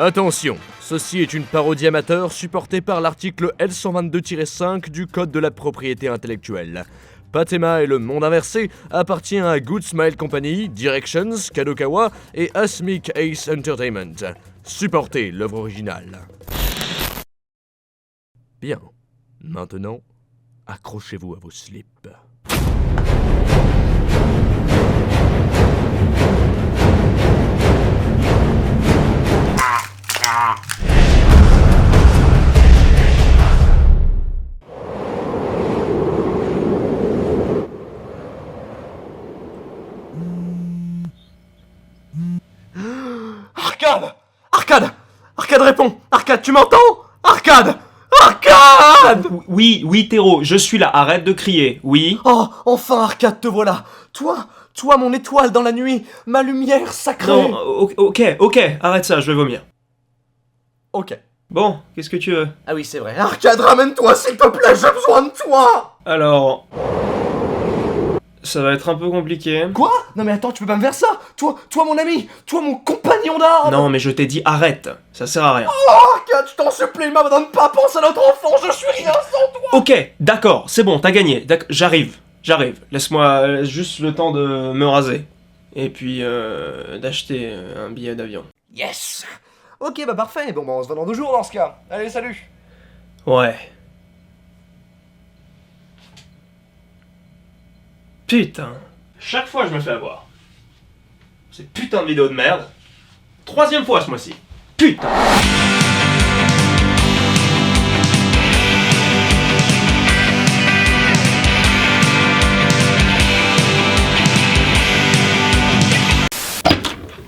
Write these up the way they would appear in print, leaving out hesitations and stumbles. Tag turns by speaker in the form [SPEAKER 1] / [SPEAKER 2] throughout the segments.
[SPEAKER 1] Attention, ceci est une parodie amateur supportée par l'article L122-5 du Code de la propriété intellectuelle. Patema et le monde inversé appartient à Good Smile Company, Directions, Kadokawa et Asmic Ace Entertainment. Supportez l'œuvre originale. Bien, maintenant, accrochez-vous à vos slips.
[SPEAKER 2] Arcade! Arcade! Arcade répond! Arcade, tu m'entends? Arcade! Arcade!
[SPEAKER 3] Oui, Théro, je suis là, arrête de crier, oui.
[SPEAKER 2] Oh, enfin Arcade, te voilà! Toi mon étoile dans la nuit, ma lumière sacrée!
[SPEAKER 3] Non, ok, arrête ça, je vais vomir.
[SPEAKER 2] Ok.
[SPEAKER 3] Bon, qu'est-ce que tu veux?
[SPEAKER 2] Ah oui, c'est vrai. Arcade, ramène-toi, s'il te plaît, j'ai besoin de toi!
[SPEAKER 3] Alors... ça va être un peu compliqué.
[SPEAKER 2] Quoi? Non mais attends, tu peux pas me faire ça! Toi mon ami! Toi mon compagnon d'armes!
[SPEAKER 3] Non, mais je t'ai dit arrête, ça sert à rien.
[SPEAKER 2] Oh, Arcade, je t'en supplie, m'abandonne pas, pense à notre enfant, je suis rien sans toi!
[SPEAKER 3] Ok, d'accord, c'est bon, t'as gagné, j'arrive. Laisse-moi juste le temps de me raser. Et puis, d'acheter un billet d'avion.
[SPEAKER 2] Yes! Ok, bah parfait, bon bah on se voit dans 2 jours dans ce cas. Allez, salut!
[SPEAKER 3] Ouais. Putain. Chaque fois je me fais avoir. Ces putains de vidéos de merde. 3e fois ce mois-ci. Putain.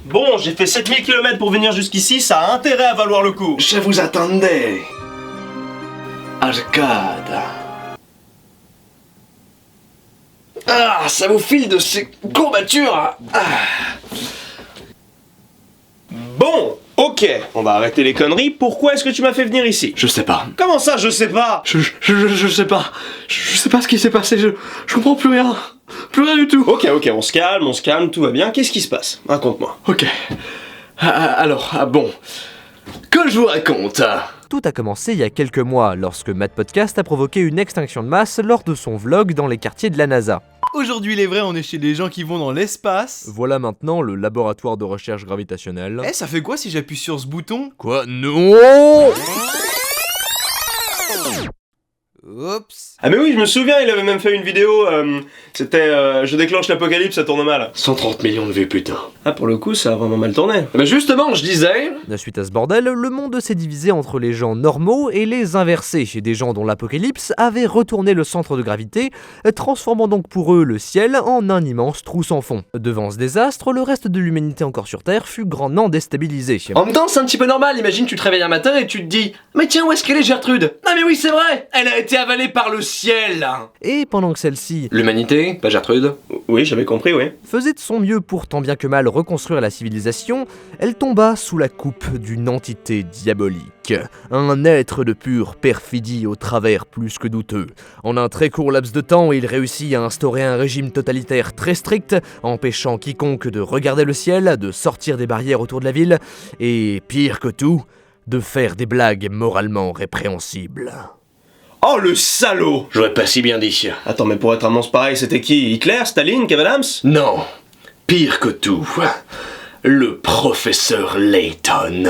[SPEAKER 3] Bon, j'ai fait 7000 km pour venir jusqu'ici, ça a intérêt à valoir le coup.
[SPEAKER 4] Je vous attendais. Arcade. Ah, ça vous file de ces courbatures.
[SPEAKER 3] Bon, ok, on va arrêter les conneries. Pourquoi est-ce que tu m'as fait venir ici?
[SPEAKER 4] Je sais pas.
[SPEAKER 3] Comment ça, je sais pas?
[SPEAKER 4] Je sais pas. Je sais pas ce qui s'est passé. Je comprends plus rien. Plus rien du tout.
[SPEAKER 3] Ok, on se calme, tout va bien. Qu'est-ce qui se passe? Raconte-moi.
[SPEAKER 4] Ok. Alors, bon. Que je vous raconte.
[SPEAKER 1] Tout a commencé il y a quelques mois, lorsque Mad Podcast a provoqué une extinction de masse lors de son vlog dans les quartiers de la NASA.
[SPEAKER 5] Aujourd'hui, il est vrai, on est chez des gens qui vont dans l'espace.
[SPEAKER 1] Voilà maintenant le laboratoire de recherche gravitationnelle.
[SPEAKER 5] Eh, ça fait quoi si j'appuie sur ce bouton?
[SPEAKER 1] Quoi? Non!
[SPEAKER 5] Oups.
[SPEAKER 3] Ah mais oui, je me souviens, il avait même fait une vidéo, c'était je déclenche l'apocalypse, ça tourne mal.
[SPEAKER 4] 130 millions de vues, putain.
[SPEAKER 3] Ah pour le coup, ça a vraiment mal tourné.
[SPEAKER 4] Bah justement, je disais...
[SPEAKER 1] Suite à ce bordel, le monde s'est divisé entre les gens normaux et les inversés, des gens dont l'apocalypse avait retourné le centre de gravité, transformant donc pour eux le ciel en un immense trou sans fond. Devant ce désastre, le reste de l'humanité encore sur Terre fut grandement déstabilisé.
[SPEAKER 4] En même temps, c'est un petit peu normal. Imagine, tu te réveilles un matin et tu te dis... Mais tiens, où est-ce qu'elle est, Gertrude? Ah mais oui, c'est vrai. Elle a été avalée par le ciel.
[SPEAKER 1] Et pendant que celle-ci
[SPEAKER 4] L'humanité, pas Gertrude.
[SPEAKER 3] Oui, j'avais compris, oui.
[SPEAKER 1] faisait de son mieux pour tant bien que mal reconstruire la civilisation, elle tomba sous la coupe d'une entité diabolique. Un être de pure perfidie au travers plus que douteux. En un très court laps de temps, il réussit à instaurer un régime totalitaire très strict, empêchant quiconque de regarder le ciel, de sortir des barrières autour de la ville, et pire que tout, de faire des blagues moralement répréhensibles.
[SPEAKER 3] Oh le salaud!
[SPEAKER 4] J'aurais pas si bien dit.
[SPEAKER 3] Attends, mais pour être un monstre pareil, c'était qui? Hitler? Staline? Kevin Adams?
[SPEAKER 4] Non. Pire que tout. Le professeur Layton.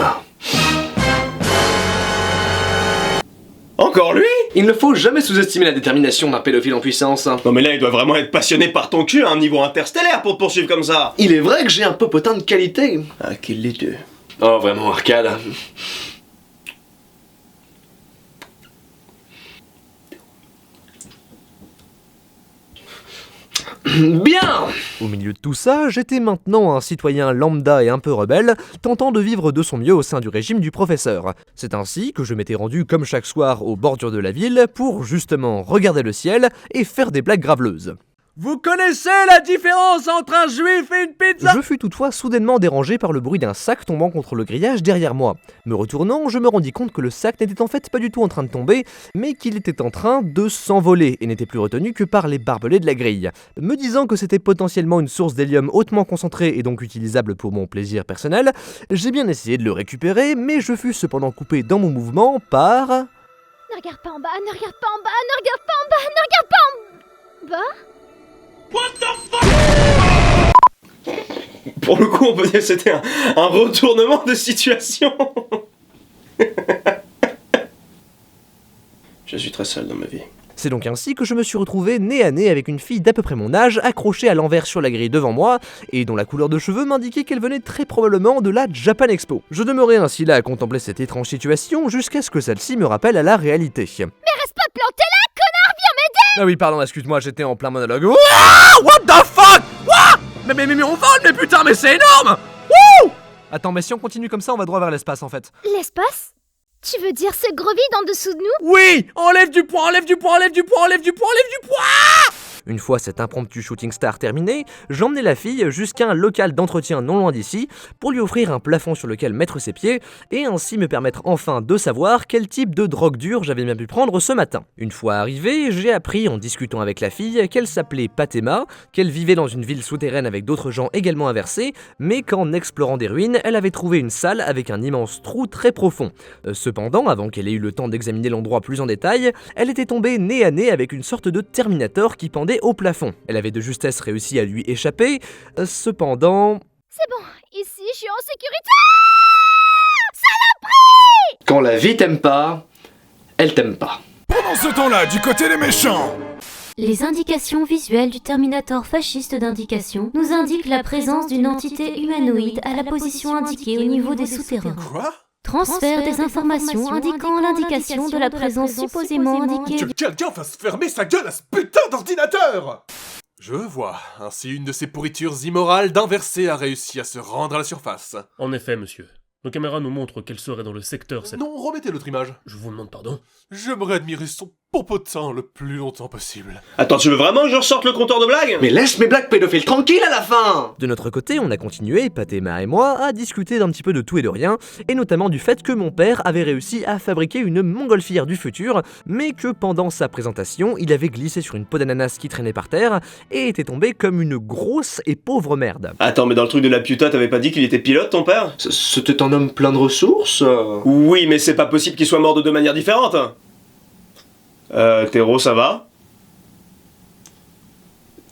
[SPEAKER 3] Encore lui?
[SPEAKER 4] Il ne faut jamais sous-estimer la détermination d'un pédophile en puissance.
[SPEAKER 3] Non mais là, il doit vraiment être passionné par ton cul à un niveau interstellaire pour te poursuivre comme ça.
[SPEAKER 4] Il est vrai que j'ai un popotin de qualité.
[SPEAKER 3] Ah, qu'il les deux.
[SPEAKER 4] Oh, vraiment, Arcade. Bien!
[SPEAKER 1] Au milieu de tout ça, j'étais maintenant un citoyen lambda et un peu rebelle, tentant de vivre de son mieux au sein du régime du professeur. C'est ainsi que je m'étais rendu comme chaque soir aux bordures de la ville pour justement regarder le ciel et faire des blagues graveleuses.
[SPEAKER 6] Vous connaissez la différence entre un juif et une pizza?
[SPEAKER 1] Je fus toutefois soudainement dérangé par le bruit d'un sac tombant contre le grillage derrière moi. Me retournant, je me rendis compte que le sac n'était en fait pas du tout en train de tomber, mais qu'il était en train de s'envoler et n'était plus retenu que par les barbelés de la grille. Me disant que c'était potentiellement une source d'hélium hautement concentrée et donc utilisable pour mon plaisir personnel, j'ai bien essayé de le récupérer, mais je fus cependant coupé dans mon mouvement par...
[SPEAKER 7] Ne regarde pas en bas, ne regarde pas en bas, ne regarde pas en bas, ne regarde pas en bas.
[SPEAKER 3] Pour le coup, on peut dire que c'était un retournement de situation. Je suis très seul dans ma vie.
[SPEAKER 1] C'est donc ainsi que je me suis retrouvé nez à nez avec une fille d'à peu près mon âge, accrochée à l'envers sur la grille devant moi, et dont la couleur de cheveux m'indiquait qu'elle venait très probablement de la Japan Expo. Je demeurais ainsi là à contempler cette étrange situation jusqu'à ce que celle-ci me rappelle à la réalité.
[SPEAKER 7] Mais reste pas planté là, connard, viens m'aider.
[SPEAKER 6] Ah oui, pardon, excuse-moi, j'étais en plein monologue. Ouah, what the fuck? What? Mais on vole, mais putain, mais c'est énorme! Wouh! Attends, mais si on continue comme ça, on va droit vers l'espace en fait.
[SPEAKER 7] L'espace? Tu veux dire ce gros vide en dessous de nous?
[SPEAKER 6] Oui! Enlève du poids, enlève du poids, enlève du poids, enlève du poids, enlève du poids!
[SPEAKER 1] Une fois cet impromptu shooting star terminé, j'emmenai la fille jusqu'à un local d'entretien non loin d'ici pour lui offrir un plafond sur lequel mettre ses pieds et ainsi me permettre enfin de savoir quel type de drogue dure j'avais bien pu prendre ce matin. Une fois arrivé, j'ai appris en discutant avec la fille qu'elle s'appelait Patema, qu'elle vivait dans une ville souterraine avec d'autres gens également inversés, mais qu'en explorant des ruines, elle avait trouvé une salle avec un immense trou très profond. Cependant, avant qu'elle ait eu le temps d'examiner l'endroit plus en détail, elle était tombée nez à nez avec une sorte de Terminator qui pendait au plafond. Elle avait de justesse réussi à lui échapper, cependant...
[SPEAKER 7] C'est bon, ici je suis en sécurité. Saloperie!
[SPEAKER 4] Quand la vie t'aime pas, elle t'aime pas.
[SPEAKER 8] Pendant ce temps-là, du côté des méchants.
[SPEAKER 9] Les indications visuelles du Terminator fasciste d'indication nous indiquent la présence d'une entité humanoïde à la position indiquée au niveau des souterrains.
[SPEAKER 8] Quoi?
[SPEAKER 9] Transfert des informations indiquant l'indication de la présence supposément indiquée.
[SPEAKER 8] Que quelqu'un fasse fermer sa gueule à ce putain d'ordinateur! Je vois. Ainsi, une de ces pourritures immorales d'inversé a réussi à se rendre à la surface.
[SPEAKER 10] En effet, monsieur. Nos caméras nous montrent qu'elle serait dans le secteur 7.
[SPEAKER 8] Non, remettez l'autre image.
[SPEAKER 10] Je vous demande pardon.
[SPEAKER 8] J'aimerais admirer son popotin le plus longtemps possible.
[SPEAKER 3] Attends, tu veux vraiment que je ressorte le compteur de blagues?
[SPEAKER 4] Mais laisse mes blagues pédophiles tranquilles à la fin!
[SPEAKER 1] De notre côté, on a continué, Patema et moi, à discuter d'un petit peu de tout et de rien, et notamment du fait que mon père avait réussi à fabriquer une montgolfière du futur, mais que pendant sa présentation, il avait glissé sur une peau d'ananas qui traînait par terre, et était tombé comme une grosse et pauvre merde.
[SPEAKER 3] Attends, mais dans le truc de la puta, t'avais pas dit qu'il était pilote, ton père?
[SPEAKER 4] C'était un homme plein de ressources.
[SPEAKER 3] Oui, mais c'est pas possible qu'il soit mort de deux manières différentes. Théro, ça va?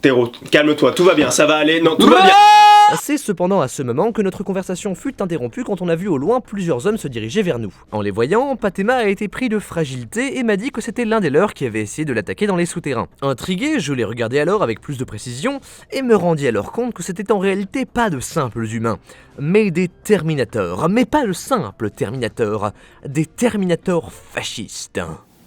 [SPEAKER 3] Théro, calme-toi, tout va bien, ça va aller, non, tout va bien.
[SPEAKER 1] C'est cependant à ce moment que notre conversation fut interrompue quand on a vu au loin plusieurs hommes se diriger vers nous. En les voyant, Patema a été pris de fragilité et m'a dit que c'était l'un des leurs qui avait essayé de l'attaquer dans les souterrains. Intrigué, je les regardai alors avec plus de précision et me rendis alors compte que c'était en réalité pas de simples humains, mais des Terminators, mais pas de simples Terminators, des Terminators fascistes.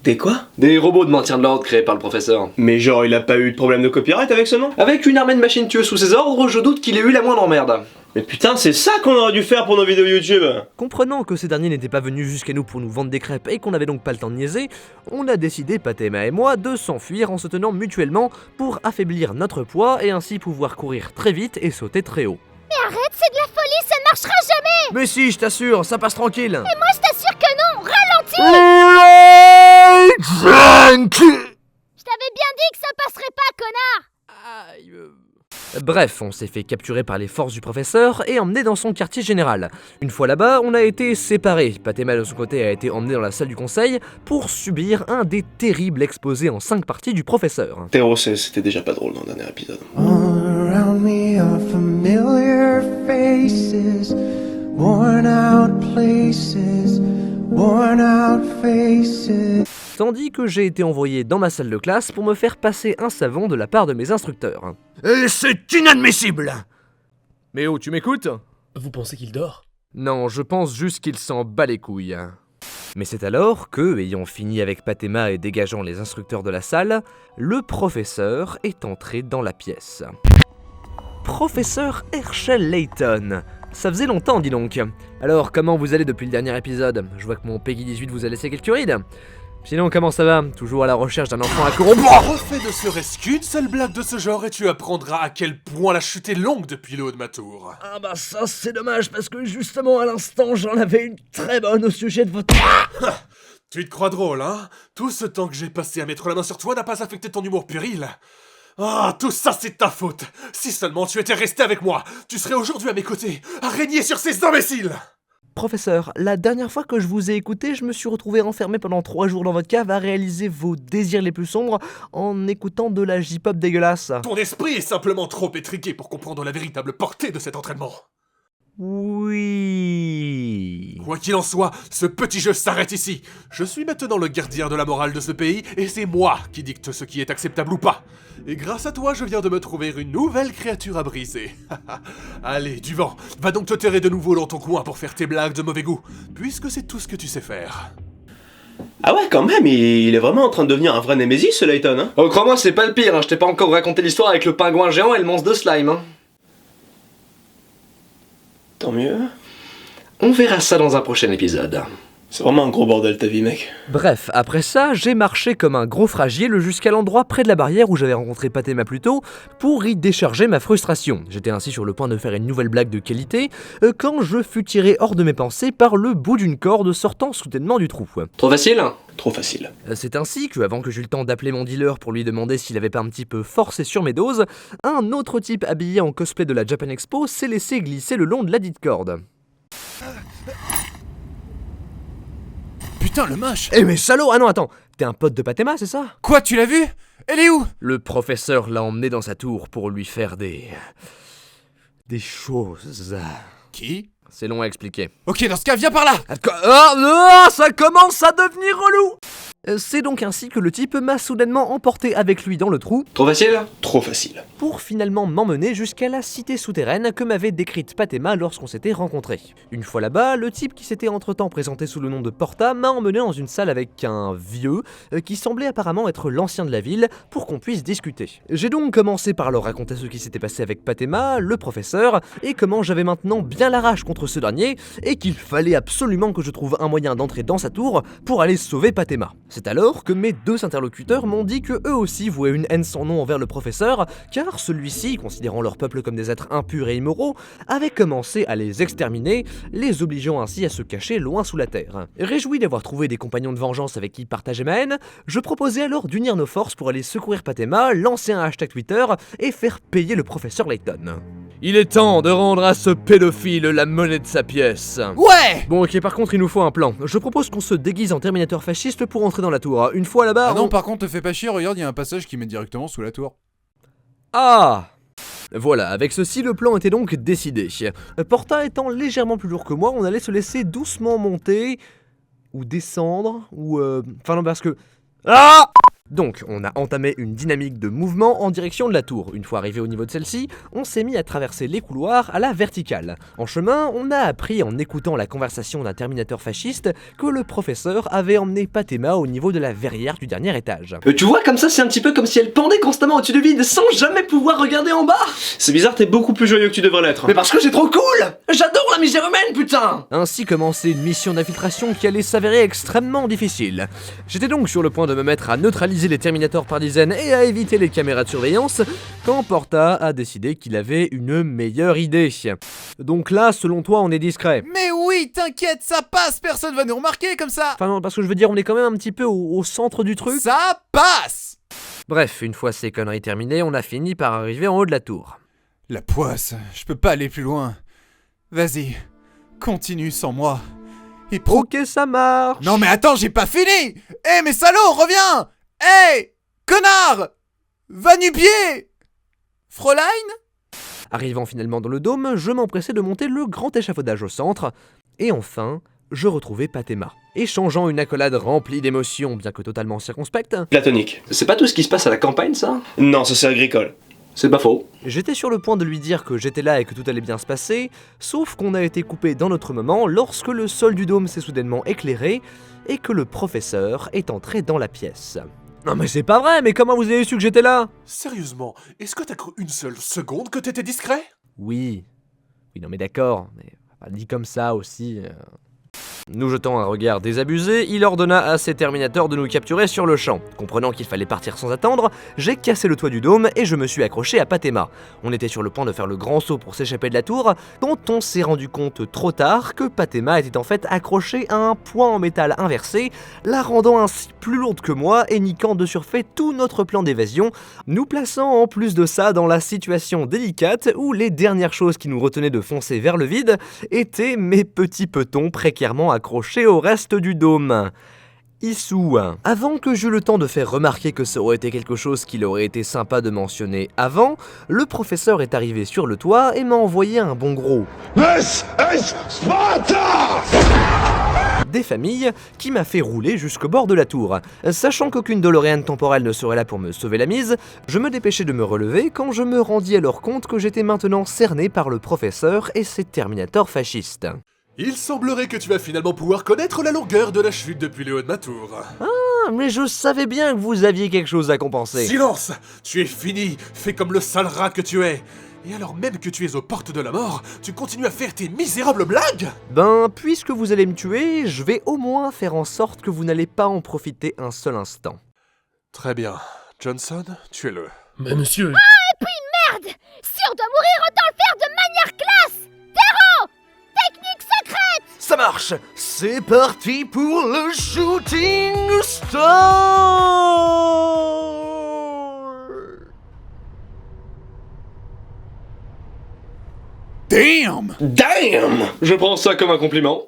[SPEAKER 3] Des quoi?
[SPEAKER 4] Des robots de maintien de l'ordre créés par le professeur.
[SPEAKER 3] Mais genre, il a pas eu de problème de copyright avec ce nom?
[SPEAKER 4] Avec une armée de machines tueuses sous ses ordres, je doute qu'il ait eu la moindre emmerde.
[SPEAKER 3] Mais putain, c'est ça qu'on aurait dû faire pour nos vidéos YouTube.
[SPEAKER 1] Comprenant que ces derniers n'étaient pas venus jusqu'à nous pour nous vendre des crêpes et qu'on n'avait donc pas le temps de niaiser, on a décidé, Patema et moi, de s'enfuir en se tenant mutuellement pour affaiblir notre poids et ainsi pouvoir courir très vite et sauter très haut.
[SPEAKER 7] Mais arrête, c'est de la folie, ça ne marchera jamais.
[SPEAKER 6] Mais si, je t'assure, ça passe tranquille.
[SPEAKER 7] Et moi je t'assure que non, ralentis. Je t'avais bien dit que ça passerait pas, connard.
[SPEAKER 1] Bref, on s'est fait capturer par les forces du professeur et emmené dans son quartier général. Une fois là-bas, on a été séparés. Patema de son côté a été emmené dans la salle du conseil pour subir un des terribles exposés en 5 parties du professeur.
[SPEAKER 3] Théro, c'était déjà pas drôle dans le dernier épisode.
[SPEAKER 11] Around me are familiar faces, worn out places, worn out faces.
[SPEAKER 1] Tandis que j'ai été envoyé dans ma salle de classe pour me faire passer un savon de la part de mes instructeurs.
[SPEAKER 6] Et c'est inadmissible. Mais oh, tu m'écoutes?
[SPEAKER 10] Vous pensez qu'il dort?
[SPEAKER 1] Non, je pense juste qu'il s'en bat les couilles. Mais c'est alors que, ayant fini avec Patema et dégageant les instructeurs de la salle, le professeur est entré dans la pièce. Professeur Herschel Layton. Ça faisait longtemps, dis donc. Alors, comment vous allez depuis le dernier épisode? Je vois que mon Peggy 18 vous a laissé quelques rides.
[SPEAKER 6] Sinon, comment ça va? Toujours à la recherche d'un enfant à corrompre?
[SPEAKER 8] Refais ne serait-ce qu'une seule blague de ce genre et tu apprendras à quel point la chute est longue depuis le haut de ma tour.
[SPEAKER 6] Ah bah ça c'est dommage parce que justement à l'instant j'en avais une très bonne au sujet de votre...
[SPEAKER 8] Tu te crois drôle, hein? Tout ce temps que j'ai passé à mettre la main sur toi n'a pas affecté ton humour puéril. Ah, tout ça c'est ta faute. Si seulement tu étais resté avec moi, tu serais aujourd'hui à mes côtés, à régner sur ces imbéciles.
[SPEAKER 6] Professeur, la dernière fois que je vous ai écouté, je me suis retrouvé enfermé pendant 3 jours dans votre cave à réaliser vos désirs les plus sombres en écoutant de la J-pop dégueulasse.
[SPEAKER 8] Ton esprit est simplement trop étriqué pour comprendre la véritable portée de cet entraînement.
[SPEAKER 6] Oui...
[SPEAKER 8] Quoi qu'il en soit, ce petit jeu s'arrête ici. Je suis maintenant le gardien de la morale de ce pays, et c'est moi qui dicte ce qui est acceptable ou pas. Et grâce à toi, je viens de me trouver une nouvelle créature à briser. Allez, du vent, va donc te terrer de nouveau dans ton coin pour faire tes blagues de mauvais goût, puisque c'est tout ce que tu sais faire.
[SPEAKER 4] Ah ouais, quand même, il est vraiment en train de devenir un vrai Némésis, ce Layton, hein.
[SPEAKER 2] Oh, crois-moi, c'est pas le pire, hein. Je t'ai pas encore raconté l'histoire avec le pingouin géant et le monstre de slime, hein.
[SPEAKER 4] Tant mieux.
[SPEAKER 2] On verra ça dans un prochain épisode.
[SPEAKER 4] C'est vraiment un gros bordel ta vie, mec.
[SPEAKER 6] Bref, après ça, j'ai marché comme un gros fragile jusqu'à l'endroit près de la barrière où j'avais rencontré Patema plus tôt pour y décharger ma frustration. J'étais ainsi sur le point de faire une nouvelle blague de qualité quand je fus tiré hors de mes pensées par le bout d'une corde sortant soudainement du trou.
[SPEAKER 2] Trop facile?
[SPEAKER 4] Trop facile.
[SPEAKER 6] C'est ainsi que, avant que j'eue le temps d'appeler mon dealer pour lui demander s'il avait pas un petit peu forcé sur mes doses, un autre type habillé en cosplay de la Japan Expo s'est laissé glisser le long de la dite corde.
[SPEAKER 5] Putain, le moche!
[SPEAKER 6] Eh mais salaud! Ah non, attends! T'es un pote de Patema, c'est ça?
[SPEAKER 5] Quoi, tu l'as vu? Elle est où?
[SPEAKER 6] Le professeur l'a emmené dans sa tour pour lui faire des choses.
[SPEAKER 5] Qui?
[SPEAKER 6] C'est long à expliquer.
[SPEAKER 5] Ok, dans ce cas, viens par là!
[SPEAKER 6] Ça commence à devenir relou! C'est donc ainsi que le type m'a soudainement emporté avec lui dans le trou
[SPEAKER 2] Trop facile?
[SPEAKER 4] Trop facile.
[SPEAKER 6] pour finalement m'emmener jusqu'à la cité souterraine que m'avait décrite Patema lorsqu'on s'était rencontrés. Une fois là-bas, le type qui s'était entre-temps présenté sous le nom de Porta m'a emmené dans une salle avec un vieux qui semblait apparemment être l'ancien de la ville pour qu'on puisse discuter. J'ai donc commencé par leur raconter ce qui s'était passé avec Patema, le professeur, et comment j'avais maintenant bien la rage contre ce dernier et qu'il fallait absolument que je trouve un moyen d'entrer dans sa tour pour aller sauver Patema. C'est alors que mes deux interlocuteurs m'ont dit que eux aussi vouaient une haine sans nom envers le professeur, car celui-ci, considérant leur peuple comme des êtres impurs et immoraux, avait commencé à les exterminer, les obligeant ainsi à se cacher loin sous la terre. Réjoui d'avoir trouvé des compagnons de vengeance avec qui partager ma haine, je proposais alors d'unir nos forces pour aller secourir Patema, lancer un hashtag Twitter et faire payer le professeur Layton. Il est temps de rendre à ce pédophile la monnaie de sa pièce.
[SPEAKER 5] Ouais!
[SPEAKER 6] Bon ok, par contre il nous faut un plan. Je propose qu'on se déguise en Terminator fasciste pour entrer dans la tour. Une fois là-bas...
[SPEAKER 5] Ah non, par contre, te fais pas chier, regarde, il y a un passage qui met directement sous la tour.
[SPEAKER 6] Ah! Voilà, avec ceci, le plan était donc décidé. Porta étant légèrement plus lourd que moi, on allait se laisser doucement monter... ou descendre, ou... Enfin non, parce que... Ah! Donc, on a entamé une dynamique de mouvement en direction de la tour. Une fois arrivé au niveau de celle-ci, on s'est mis à traverser les couloirs à la verticale. En chemin, on a appris en écoutant la conversation d'un Terminator fasciste que le professeur avait emmené Patema au niveau de la verrière du dernier étage.
[SPEAKER 2] Tu vois, comme ça, c'est un petit peu comme si elle pendait constamment au-dessus du vide sans jamais pouvoir regarder en bas.
[SPEAKER 4] C'est bizarre, t'es beaucoup plus joyeux que tu devrais l'être.
[SPEAKER 2] Mais parce que c'est trop cool. J'adore la misère humaine, putain.
[SPEAKER 6] Ainsi commençait une mission d'infiltration qui allait s'avérer extrêmement difficile. J'étais donc sur le point de me mettre à neutraliser les Terminators par dizaines et à éviter les caméras de surveillance, quand Porta a décidé qu'il avait une meilleure idée. Donc là, selon toi, on est discret.
[SPEAKER 5] Mais oui, t'inquiète, ça passe, personne va nous remarquer comme ça!
[SPEAKER 6] Enfin non, parce que je veux dire, on est quand même un petit peu au centre du truc.
[SPEAKER 5] Ça passe!
[SPEAKER 6] Bref, une fois ces conneries terminées, on a fini par arriver en haut de la tour.
[SPEAKER 5] La poisse, je peux pas aller plus loin. Vas-y, continue sans moi. Et
[SPEAKER 6] Ok, ça marche.
[SPEAKER 5] Non mais attends, j'ai pas fini! Eh mais salaud, reviens! Eh! Connard! Va nu-pied! Fräulein?
[SPEAKER 6] Arrivant finalement dans le dôme, je m'empressais de monter le grand échafaudage au centre, et enfin, je retrouvais Patema. Échangeant une accolade remplie d'émotions, bien que totalement circonspecte,
[SPEAKER 4] Platonique.
[SPEAKER 2] C'est pas tout ce qui se passe à la campagne, ça?
[SPEAKER 4] Non, ça c'est agricole.
[SPEAKER 2] C'est pas faux.
[SPEAKER 6] j'étais sur le point de lui dire que j'étais là et que tout allait bien se passer, sauf qu'on a été coupé dans notre moment lorsque le sol du dôme s'est soudainement éclairé, et que le professeur est entré dans la pièce. Non mais c'est pas vrai, mais comment vous avez su que j'étais là?
[SPEAKER 8] Sérieusement, est-ce que t'as cru une seule seconde que t'étais discret?
[SPEAKER 6] Oui. Oui, non mais d'accord, mais pas dit comme ça aussi. Nous jetant un regard désabusé, il ordonna à ses Terminators de nous capturer sur le champ. Comprenant qu'il fallait partir sans attendre, j'ai cassé le toit du dôme et je me suis accroché à Patema. On était sur le point de faire le grand saut pour s'échapper de la tour, quand on s'est rendu compte trop tard que Patema était en fait accrochée à un point en métal inversé, la rendant ainsi plus lourde que moi et niquant de surfait tout notre plan d'évasion, nous plaçant en plus de ça dans la situation délicate où les dernières choses qui nous retenaient de foncer vers le vide étaient mes petits petons précairement accrochés au reste du dôme. Issou. Avant que j'eus le temps de faire remarquer que ça aurait été quelque chose qu'il aurait été sympa de mentionner avant, le professeur est arrivé sur le toit et m'a envoyé un bon gros
[SPEAKER 12] This is Sparta!
[SPEAKER 6] Des familles qui m'a fait rouler jusqu'au bord de la tour. Sachant qu'aucune DeLorean temporelle ne serait là pour me sauver la mise, je me dépêchais de me relever quand je me rendis alors compte que j'étais maintenant cerné par le professeur et ses Terminators fascistes.
[SPEAKER 8] Il semblerait que tu vas finalement pouvoir connaître la longueur de la chute depuis le haut de ma tour.
[SPEAKER 6] Ah, mais je savais bien que vous aviez quelque chose à compenser.
[SPEAKER 8] Silence! Tu es fini, fais comme le sale rat que tu es. Et alors même que tu es aux portes de la mort, tu continues à faire tes misérables blagues?
[SPEAKER 6] Ben, puisque vous allez me tuer, je vais au moins faire en sorte que vous n'allez pas en profiter un seul instant.
[SPEAKER 8] Très bien. Johnson, tuez-le.
[SPEAKER 10] Mais monsieur...
[SPEAKER 7] Ah, et puis merde! Si on doit mourir, autant le faire de manière classe! Terreau! Technique secrète!
[SPEAKER 1] Ça marche! C'est parti pour le shooting star!
[SPEAKER 5] Damn!
[SPEAKER 4] Damn! Je prends ça comme un compliment.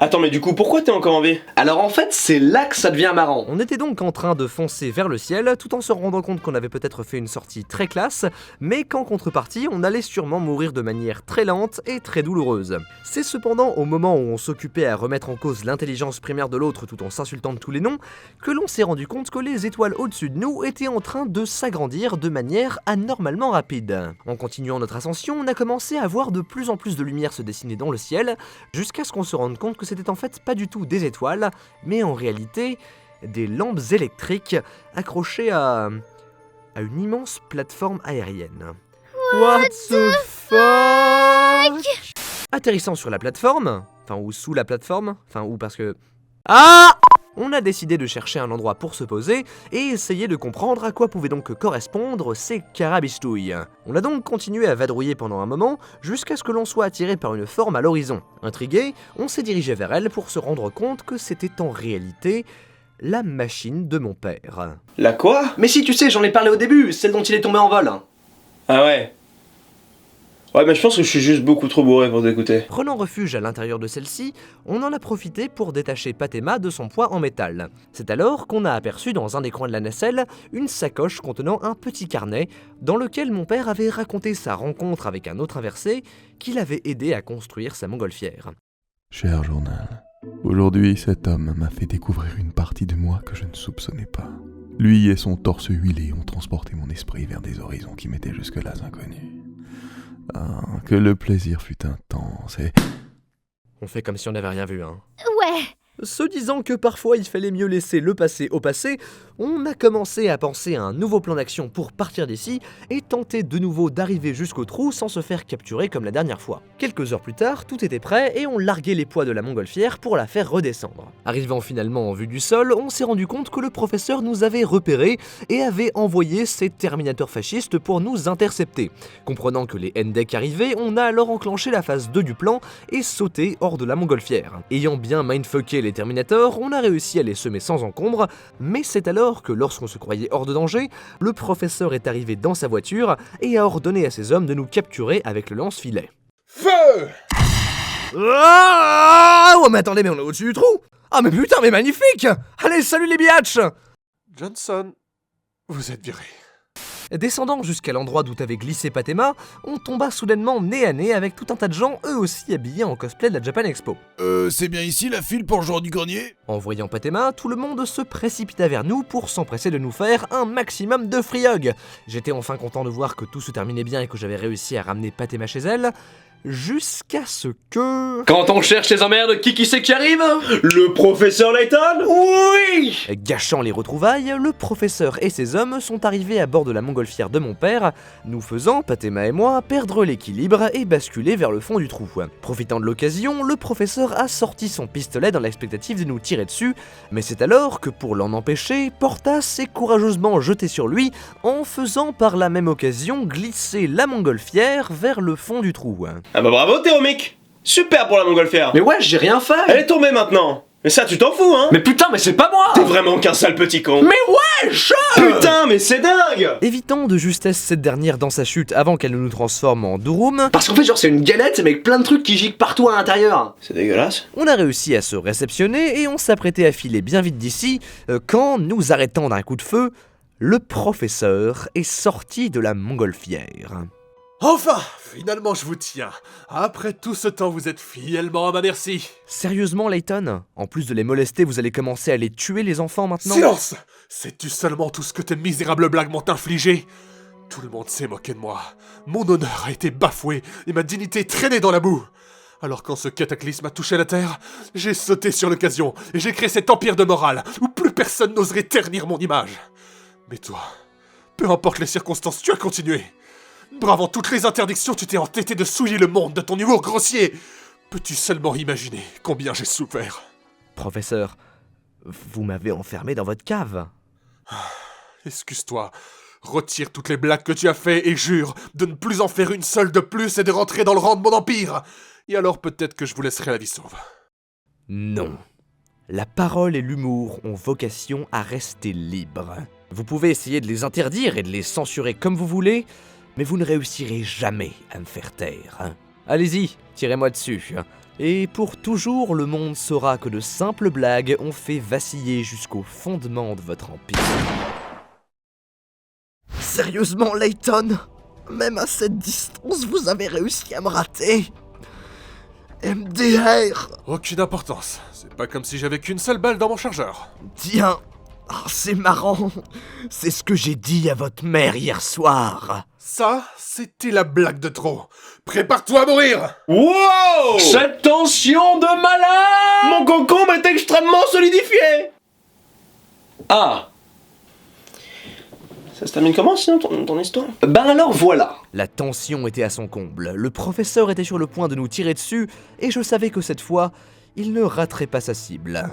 [SPEAKER 3] Attends, mais du coup, pourquoi t'es encore en vie?
[SPEAKER 4] Alors en fait, c'est là que ça devient marrant.
[SPEAKER 6] On était donc en train de foncer vers le ciel, tout en se rendant compte qu'on avait peut-être fait une sortie très classe, mais qu'en contrepartie, on allait sûrement mourir de manière très lente et très douloureuse. C'est cependant au moment où on s'occupait à remettre en cause l'intelligence primaire de l'autre tout en s'insultant de tous les noms, que l'on s'est rendu compte que les étoiles au-dessus de nous étaient en train de s'agrandir de manière anormalement rapide. En continuant notre ascension, on a commencé à voir de plus en plus de lumière se dessiner dans le ciel, jusqu'à ce qu'on se rende compte que c'était en fait pas du tout des étoiles, mais en réalité des lampes électriques accrochées à une immense plateforme aérienne. What the fuck? Atterrissant sur la plateforme, ou sous la plateforme, parce que... Ah! On a décidé de chercher un endroit pour se poser et essayer de comprendre à quoi pouvaient donc correspondre ces carabistouilles. On a donc continué à vadrouiller pendant un moment jusqu'à ce que l'on soit attiré par une forme à l'horizon. Intrigué, on s'est dirigé vers elle pour se rendre compte que c'était en réalité la machine de mon père.
[SPEAKER 3] La quoi?
[SPEAKER 4] Mais si, tu sais, j'en ai parlé au début, celle dont il est tombé en vol.
[SPEAKER 3] Ah ouais. Ouais, mais je pense que je suis juste beaucoup trop bourré pour t'écouter.
[SPEAKER 6] Prenant refuge à l'intérieur de celle-ci, on en a profité pour détacher Patema de son poids en métal. C'est alors qu'on a aperçu dans un des coins de la nacelle une sacoche contenant un petit carnet dans lequel mon père avait raconté sa rencontre avec un autre inversé qui l'avait aidé à construire sa montgolfière.
[SPEAKER 13] Cher journal, aujourd'hui cet homme m'a fait découvrir une partie de moi que je ne soupçonnais pas. Lui et son torse huilé ont transporté mon esprit vers des horizons qui m'étaient jusque-là inconnus. Ah, que le plaisir fut intense et...
[SPEAKER 6] On fait comme si on n'avait rien vu, hein.
[SPEAKER 7] Ouais.
[SPEAKER 6] Se disant que parfois il fallait mieux laisser le passé au passé, on a commencé à penser à un nouveau plan d'action pour partir d'ici et tenter de nouveau d'arriver jusqu'au trou sans se faire capturer comme la dernière fois. Quelques heures plus tard, tout était prêt et on larguait les poids de la montgolfière pour la faire redescendre. Arrivant finalement en vue du sol, on s'est rendu compte que le professeur nous avait repérés et avait envoyé ses Terminators fascistes pour nous intercepter. Comprenant que les N-Deck arrivaient, on a alors enclenché la phase 2 du plan et sauté hors de la montgolfière. Ayant bien mindfucké les Terminators, on a réussi à les semer sans encombre, mais c'est alors que lorsqu'on se croyait hors de danger, le professeur est arrivé dans sa voiture et a ordonné à ses hommes de nous capturer avec le lance-filet.
[SPEAKER 8] Feu!
[SPEAKER 1] Ah ouais, mais attendez, mais on est au-dessus du trou! Ah mais putain, mais magnifique! Allez, salut les biatchs!
[SPEAKER 8] Johnson, vous êtes viré.
[SPEAKER 6] Descendant jusqu'à l'endroit d'où avait glissé Patema, on tomba soudainement nez à nez avec tout un tas de gens, eux aussi habillés en cosplay de la Japan Expo.
[SPEAKER 5] C'est bien ici la file pour le jour du grenier?
[SPEAKER 6] En voyant Patema, tout le monde se précipita vers nous pour s'empresser de nous faire un maximum de free hug. J'étais enfin content de voir que tout se terminait bien et que j'avais réussi à ramener Patema chez elle, Jusqu'à ce que...
[SPEAKER 4] Quand on cherche les emmerdes, qui c'est qui arrive?
[SPEAKER 3] Le professeur Layton?
[SPEAKER 4] Oui!
[SPEAKER 6] Gâchant les retrouvailles, le professeur et ses hommes sont arrivés à bord de la montgolfière de mon père, nous faisant, Patema et moi, perdre l'équilibre et basculer vers le fond du trou. Profitant de l'occasion, le professeur a sorti son pistolet dans l'expectative de nous tirer dessus, mais c'est alors que pour l'en empêcher, Porta s'est courageusement jeté sur lui en faisant par la même occasion glisser la montgolfière vers le fond du trou.
[SPEAKER 3] Ah bah bravo Théromique! Super pour la montgolfière!
[SPEAKER 4] Mais ouais, j'ai rien fait!
[SPEAKER 3] Elle est tombée maintenant! Mais ça tu t'en fous hein!
[SPEAKER 4] Mais putain, mais c'est pas moi!
[SPEAKER 3] T'es vraiment qu'un sale petit con!
[SPEAKER 4] Mais wesh!
[SPEAKER 3] Putain, mais c'est dingue!
[SPEAKER 6] Évitant de justesse cette dernière dans sa chute avant qu'elle ne nous transforme en Durum,
[SPEAKER 4] Parce qu'en fait, genre, c'est une galette, mais avec plein de trucs qui giquent partout à l'intérieur.
[SPEAKER 3] C'est dégueulasse.
[SPEAKER 6] on a réussi à se réceptionner et on s'apprêtait à filer bien vite d'ici quand, nous arrêtant d'un coup de feu, le professeur est sorti de la montgolfière.
[SPEAKER 8] Enfin, finalement je vous tiens. Après tout ce temps, vous êtes fidèlement à ma merci.
[SPEAKER 6] Sérieusement, Layton? En plus de les molester, vous allez commencer à les tuer les enfants maintenant?
[SPEAKER 8] Silence! Sais-tu seulement tout ce que tes misérables blagues m'ont infligé? Tout le monde s'est moqué de moi. Mon honneur a été bafoué et ma dignité traînée dans la boue. Alors quand ce cataclysme a touché la Terre, j'ai sauté sur l'occasion et j'ai créé cet empire de morale où plus personne n'oserait ternir mon image. Mais toi, peu importe les circonstances, tu as continué. Bravant toutes les interdictions, tu t'es entêté de souiller le monde de ton humour grossier. Peux-tu seulement imaginer combien j'ai souffert?
[SPEAKER 6] Professeur, vous m'avez enfermé dans votre cave.
[SPEAKER 8] Excuse-toi, retire toutes les blagues que tu as fait et jure de ne plus en faire une seule de plus et de rentrer dans le rang de mon empire. Et alors peut-être que je vous laisserai la vie sauve.
[SPEAKER 6] Non. La parole et l'humour ont vocation à rester libres. Vous pouvez essayer de les interdire et de les censurer comme vous voulez, mais vous ne réussirez jamais à me faire taire. Allez-y, tirez-moi dessus. Et pour toujours, le monde saura que de simples blagues ont fait vaciller jusqu'au fondement de votre empire. Sérieusement, Layton? Même à cette distance, vous avez réussi à me rater? MDR!
[SPEAKER 8] Aucune importance. C'est pas comme si j'avais qu'une seule balle dans mon chargeur.
[SPEAKER 6] Tiens, c'est marrant. C'est ce que j'ai dit à votre mère hier soir.
[SPEAKER 8] Ça, c'était la blague de trop. Prépare-toi à mourir!
[SPEAKER 3] Wow!
[SPEAKER 4] Cette tension de malade!
[SPEAKER 3] Mon concombre est extrêmement solidifié!
[SPEAKER 4] Ah!
[SPEAKER 3] Ça se termine comment sinon ton histoire?
[SPEAKER 4] Ben alors voilà!
[SPEAKER 6] La tension était à son comble, le professeur était sur le point de nous tirer dessus, et je savais que cette fois, il ne raterait pas sa cible.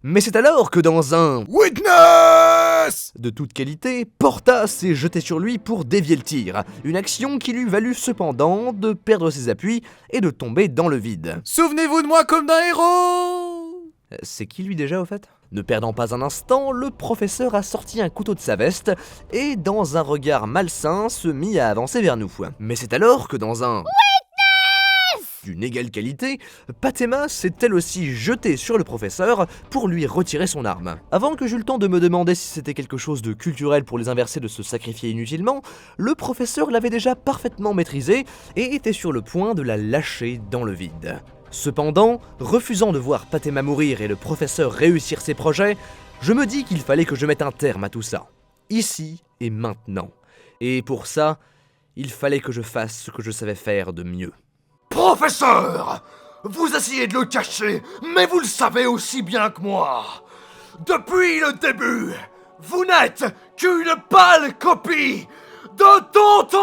[SPEAKER 6] Mais c'est alors que dans un Witness de toute qualité, Porta s'est jeté sur lui pour dévier le tir, une action qui lui valut cependant de perdre ses appuis et de tomber dans le vide.
[SPEAKER 5] Souvenez-vous de moi comme d'un héros!
[SPEAKER 6] C'est qui lui déjà au fait? Ne perdant pas un instant, le professeur a sorti un couteau de sa veste et dans un regard malsain se mit à avancer vers nous. Mais c'est alors que dans un d'une égale qualité, Patema s'est elle aussi jetée sur le professeur pour lui retirer son arme. Avant que j'eus le temps de me demander si c'était quelque chose de culturel pour les inversés de se sacrifier inutilement, le professeur l'avait déjà parfaitement maîtrisée et était sur le point de la lâcher dans le vide. Cependant, refusant de voir Patema mourir et le professeur réussir ses projets, je me dis qu'il fallait que je mette un terme à tout ça. Ici et maintenant. Et pour ça, il fallait que je fasse ce que je savais faire de mieux.
[SPEAKER 14] Professeur! Vous essayez de le cacher, mais vous le savez aussi bien que moi. Depuis le début, vous n'êtes qu'une pâle copie de Tonton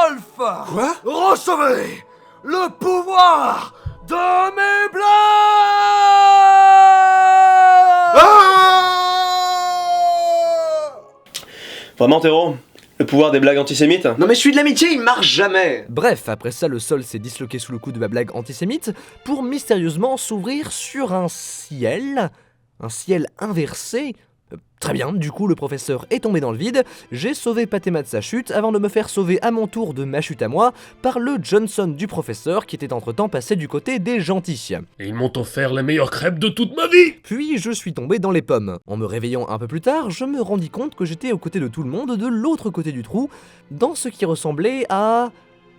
[SPEAKER 14] Adolphe!
[SPEAKER 8] Quoi?
[SPEAKER 14] Recevez le pouvoir de mes blagues!
[SPEAKER 3] Vraiment Théro? Le pouvoir des blagues antisémites?
[SPEAKER 4] Non mais celui de l'amitié, il marche jamais!
[SPEAKER 6] Bref, après ça, le sol s'est disloqué sous le coup de ma blague antisémite pour mystérieusement s'ouvrir sur un ciel inversé. Très bien, du coup le professeur est tombé dans le vide, j'ai sauvé Patema de sa chute avant de me faire sauver à mon tour de ma chute à moi par le Johnson du professeur qui était entre-temps passé du côté des gentils.
[SPEAKER 10] Et ils m'ont offert la meilleure crêpe de toute ma vie!
[SPEAKER 6] Puis je suis tombé dans les pommes. En me réveillant un peu plus tard, je me rendis compte que j'étais aux côtés de tout le monde de l'autre côté du trou, dans ce qui ressemblait à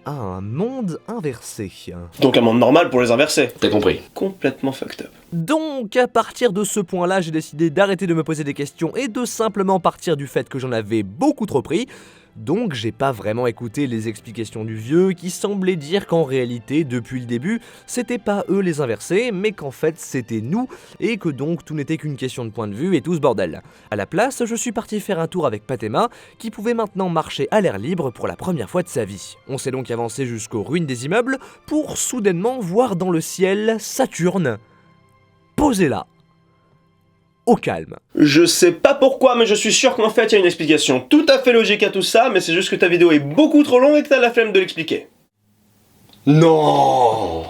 [SPEAKER 6] un monde inversé.
[SPEAKER 3] Donc un monde normal pour les inversés.
[SPEAKER 4] T'as compris.
[SPEAKER 3] Complètement fucked up.
[SPEAKER 6] Donc, à partir de ce point-là, j'ai décidé d'arrêter de me poser des questions et de simplement partir du fait que j'en avais beaucoup trop pris. Donc j'ai pas vraiment écouté les explications du vieux qui semblait dire qu'en réalité, depuis le début, c'était pas eux les inversés, mais qu'en fait c'était nous, et que donc tout n'était qu'une question de point de vue et tout ce bordel. À la place, je suis parti faire un tour avec Patema, qui pouvait maintenant marcher à l'air libre pour la première fois de sa vie. On s'est donc avancé jusqu'aux ruines des immeubles, pour soudainement voir dans le ciel Saturne, posé là, au calme.
[SPEAKER 3] Je sais pas pourquoi, mais je suis sûr qu'en fait, il y a une explication tout à fait logique à tout ça, mais c'est juste que ta vidéo est beaucoup trop longue et que t'as la flemme de l'expliquer.
[SPEAKER 4] Non!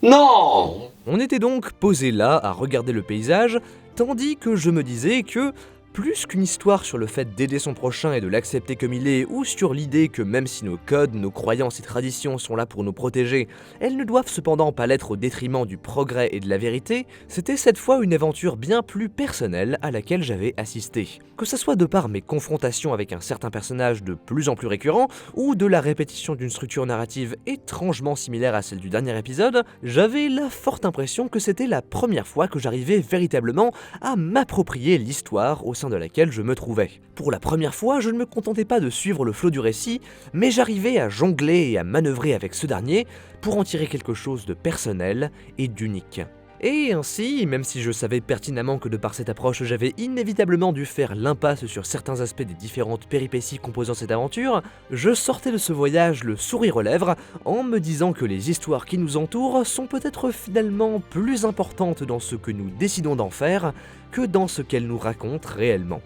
[SPEAKER 4] Non!
[SPEAKER 6] On était donc posé là à regarder le paysage, tandis que je me disais que, plus qu'une histoire sur le fait d'aider son prochain et de l'accepter comme il est, ou sur l'idée que même si nos codes, nos croyances et traditions sont là pour nous protéger, elles ne doivent cependant pas l'être au détriment du progrès et de la vérité, c'était cette fois une aventure bien plus personnelle à laquelle j'avais assisté. Que ce soit de par mes confrontations avec un certain personnage de plus en plus récurrent, ou de la répétition d'une structure narrative étrangement similaire à celle du dernier épisode, j'avais la forte impression que c'était la première fois que j'arrivais véritablement à m'approprier l'histoire au sein de laquelle je me trouvais. Pour la première fois, je ne me contentais pas de suivre le flot du récit, mais j'arrivais à jongler et à manœuvrer avec ce dernier pour en tirer quelque chose de personnel et d'unique. Et ainsi, même si je savais pertinemment que de par cette approche j'avais inévitablement dû faire l'impasse sur certains aspects des différentes péripéties composant cette aventure, je sortais de ce voyage le sourire aux lèvres en me disant que les histoires qui nous entourent sont peut-être finalement plus importantes dans ce que nous décidons d'en faire que dans ce qu'elles nous racontent réellement.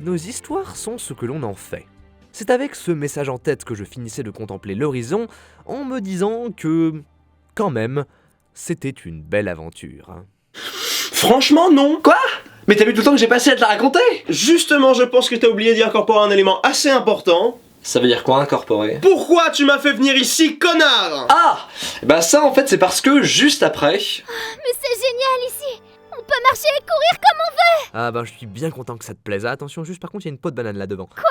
[SPEAKER 6] Nos histoires sont ce que l'on en fait. C'est avec ce message en tête que je finissais de contempler l'horizon en me disant que, quand même, c'était une belle aventure.
[SPEAKER 3] Franchement, non.
[SPEAKER 4] Quoi? Mais t'as vu tout le temps que j'ai passé à te la raconter?
[SPEAKER 3] Justement, je pense que t'as oublié d'y incorporer un élément assez important.
[SPEAKER 4] Ça veut dire quoi, incorporer?
[SPEAKER 3] Pourquoi tu m'as fait venir ici, connard?
[SPEAKER 4] Ah! Bah ça, en fait, c'est parce que, juste après...
[SPEAKER 7] Mais c'est génial ici! On peut marcher et courir comme on veut!
[SPEAKER 6] Ah ben je suis bien content que ça te plaise. Ah, attention, juste par contre, il y a une peau de banane là devant.
[SPEAKER 7] Quoi?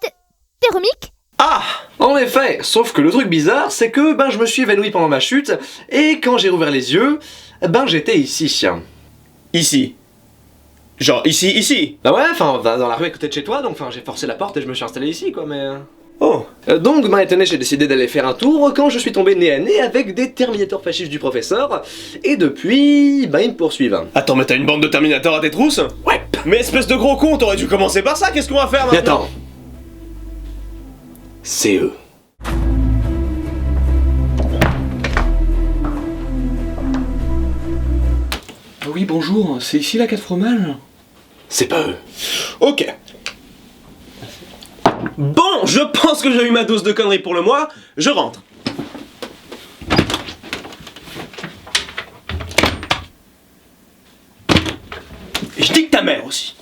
[SPEAKER 7] T'es Romik?
[SPEAKER 4] Ah! En effet, sauf que le truc bizarre, c'est que je me suis évanoui pendant ma chute, et quand j'ai rouvert les yeux, j'étais ici.
[SPEAKER 3] Ici? Genre ici?
[SPEAKER 4] Bah ouais, enfin dans la rue à côté de chez toi, donc j'ai forcé la porte et je me suis installé ici quoi, mais...
[SPEAKER 3] Oh!
[SPEAKER 4] Donc, étonné, j'ai décidé d'aller faire un tour quand je suis tombé nez à nez avec des Terminators fascistes du professeur, et depuis, ils me poursuivent.
[SPEAKER 3] Attends, mais t'as une bande de Terminators à tes trousses?
[SPEAKER 4] Ouais!
[SPEAKER 3] Mais espèce de gros con, t'aurais dû commencer par ça, qu'est-ce qu'on va faire maintenant?
[SPEAKER 4] Mais attends! C'est eux.
[SPEAKER 15] Oui, bonjour, c'est ici la 4 fromages?
[SPEAKER 4] C'est pas eux.
[SPEAKER 3] Ok. Bon, je pense que j'ai eu ma dose de conneries pour le mois, je rentre. Et je dis que ta mère aussi.